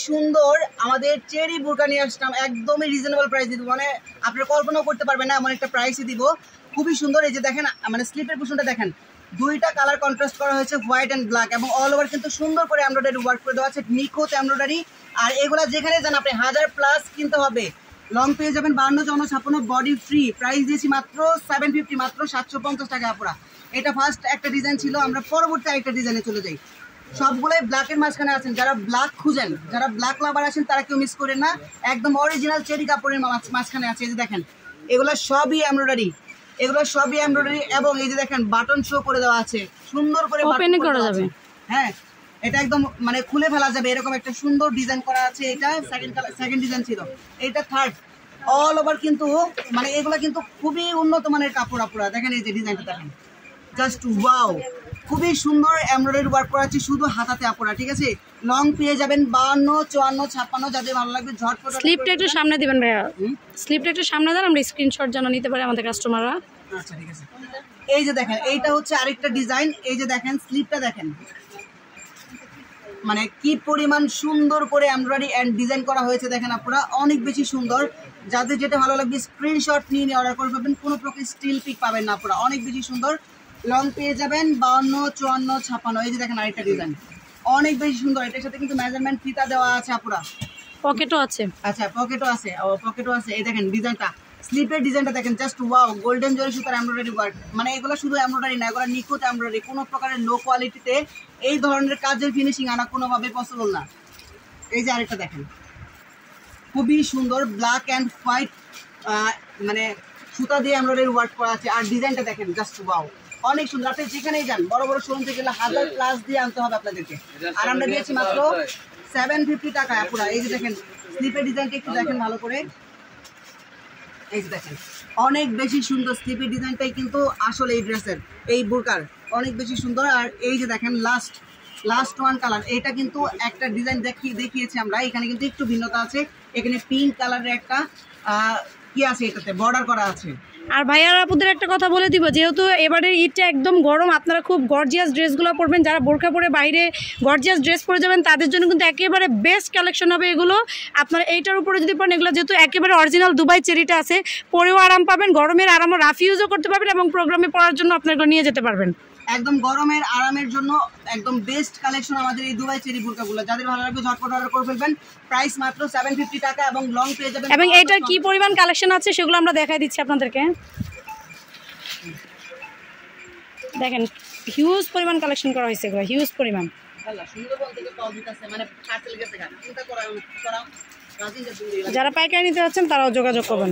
সুন্দর আমাদের চেরি বোরকা নিয়ে আসলাম, একদমই রিজনেবল প্রাইস দিব, মানে আপনারা কল্পনাও করতে পারবেন না এমন একটা প্রাইসে দিব। খুবই সুন্দর। এই যে দেখেন মানে স্লিপের পোর্শনটা দেখেন, দুইটা কালার কন্ট্রাস্ট করা হয়েছে, হোয়াইট অ্যান্ড ব্ল্যাক, এবং অল ওভার কিন্তু সুন্দর করে এমব্রয়ডারি ওয়ার্ক করে দেওয়া আছে, নিখুঁত এমব্রয়ডারি। আর এগুলা যেখানে যান আপনি 1000+ কিনতে হবে। লং পেয়ে যাবেন 52, 54, 56, বডি ফ্রি। প্রাইস দিয়েছি মাত্র 750, মাত্র 750 টাকা আপুরা। এটা ফার্স্ট একটা ডিজাইন ছিল, আমরা পরবর্তী আরেকটা ডিজাইনে চলে যাই। সবগুলোই ব্ল্যাকের মাঝখানে আছেন, যারা ব্ল্যাক খুঁজেন, যারা ব্ল্যাক লাভার আছেন তারা কেউ মিস করেন না, একদম অরিজিনাল চেরি কাপড়ের মাঝখানে আছে। এই যে দেখেন এগুলো সবই এমব্রয়ডারি, এগুলো সবই এমব্রয়ডারি, এবং এই যে দেখেন বাটন শো করে দেওয়া আছে, সুন্দর করে ওপেন করা যাবে। হ্যাঁ, এটা একদম মানে খুলে ফেলা যাবে, এরকম একটা সুন্দর ডিজাইন করা আছে। এটা সেকেন্ড ডিজাইন ছিল, এটা থার্ড। অল ওভার কিন্তু মানে এগুলো কিন্তু খুবই উন্নত মানের কাপড় আপুরা। দেখেন এই যে ডিজাইনটা দেখেন, জাস্ট ওয়াও, খুবই সুন্দর এমব্রয়ডারি ওয়ার্ক করা আছে শুধু হাতাতে আপুরা। ঠিক আছে, লং পেয়ে যাবেন 52, 54, 56, যাদের ভালো লাগবে ঝটপট। স্লিপটা একটু সামনে দিবেন ভাইয়া, স্লিপটা একটু সামনে দেন, আমরা স্ক্রিনশট যেন নিতে পারি আমাদের কাস্টমাররা। আচ্ছা ঠিক আছে। এই যে দেখেন এইটা হচ্ছে আরেকটা ডিজাইন। এই যে দেখেন স্লিপটা দেখেন, মানে কি পরিমাণ সুন্দর করে এমব্রয়ডারি এন্ড ডিজাইন করা হয়েছে দেখেন আপনারা, অনেক বেশি সুন্দর। যাদের যেটা ভালো লাগবে স্ক্রিনশট নিয়ে অর্ডার করে পাবেন, কোনো প্রকার স্টিল পিক পাবেন না আপনারা, অনেক বেশি সুন্দর। লং পেয়ে যাবেন 52, 54, 56। এই যে দেখেন আরেকটা ডিজাইন, অনেক বেশি সুন্দর। এটার সাথে কিন্তু মেজারমেন্ট ফিতা দেওয়া আছে আপুরা, পকেটও আছে। আচ্ছা পকেটও আছে, পকেটও আছে। এই দেখেন ডিজাইনটা, স্লিপের ডিজাইনটা দেখেন, জাস্ট ওয়াও, গোল্ডেন জরি সুতার এমব্রয়ডারি ওয়ার্ক। মানে এগুলো শুধু এমব্রয়ডারি না, এগুলো নিখুঁত এমব্রয়ডারি, কোনো প্রকারের লো কোয়ালিটিতে এই ধরনের কাজের ফিনিশিং আনা কোনোভাবে পসিবল না। এই যে আরেকটা দেখেন, খুবই সুন্দর, ব্ল্যাক অ্যান্ড হোয়াইট মানে সুতা দিয়ে এমব্রয়ডারি ওয়ার্ক করা আছে। আর ডিজাইনটা দেখেন, জাস্ট ওয়াও, অনেক সুন্দর। আপনি যেখানেই যান, বড় বড় শোরুম থেকে গেলে 1000+ দিয়ে আনতে হবে আপনাদেরকে, আর আমরা দিয়েছি মাত্র 750 টাকা পুরা। এই যে দেখেন স্লিপের ডিজাইনটা একটু দেখেন ভালো করে, এই যে দেখেন অনেক বেশি সুন্দর। স্লিপের ডিজাইনটাই কিন্তু আসলে এই ড্রেসের, এই বোরকার অনেক বেশি সুন্দর। আর এই যে দেখেন লাস্ট ওয়ান কালার, এটা কিন্তু একটা ডিজাইন দেখিয়েছি আমরা, এখানে কিন্তু একটু ভিন্নতা আছে। এখানে পিঙ্ক কালারের একটা কি আছে, এটাতে বর্ডার করা আছে। আর ভাইয়ার আপুদের একটা কথা বলে দিব, যেহেতু এবারের ঈদটা একদম গরম, আপনারা খুব গর্জিয়াস ড্রেসগুলো পরবেন। যারা বোরকা পরে বাইরে গর্জিয়াস ড্রেস পরে যাবেন তাদের জন্য কিন্তু একেবারে বেস্ট কালেকশন হবে এগুলো। আপনারা এইটার উপরে যদি পরেন, এগুলো যেহেতু একেবারে অরিজিনাল দুবাই চেরিটা আছে, পরেও আরাম পাবেন, গরমের আরামও রাফ ইউজও করতে পারবেন, এবং প্রোগ্রামে পরার জন্য আপনারা এগুলো নিয়ে যেতে পারবেন। একদম গরমের আরামের জন্য একদম বেস্ট কালেকশন আমাদের এই দুবাই চেরি বোরকাগুলো। যাদের ভালো লাগবে ঝটপট অর্ডার করে ফেলবেন। প্রাইস মাত্র 750 টাকা, এবং লং পেয়ে যাবেন। এবং এইটার কি পরিমাণ কালেকশন আছে সেগুলো আমরা দেখাই দিচ্ছি আপনাদেরকে। দেখেন হিউজ পরিমাণ কালেকশন করা হয়েছে, এগুলো হিউজ পরিমাণ। যারা পাইকারি নিতে যাচ্ছেন তারাও যোগাযোগ করবেন।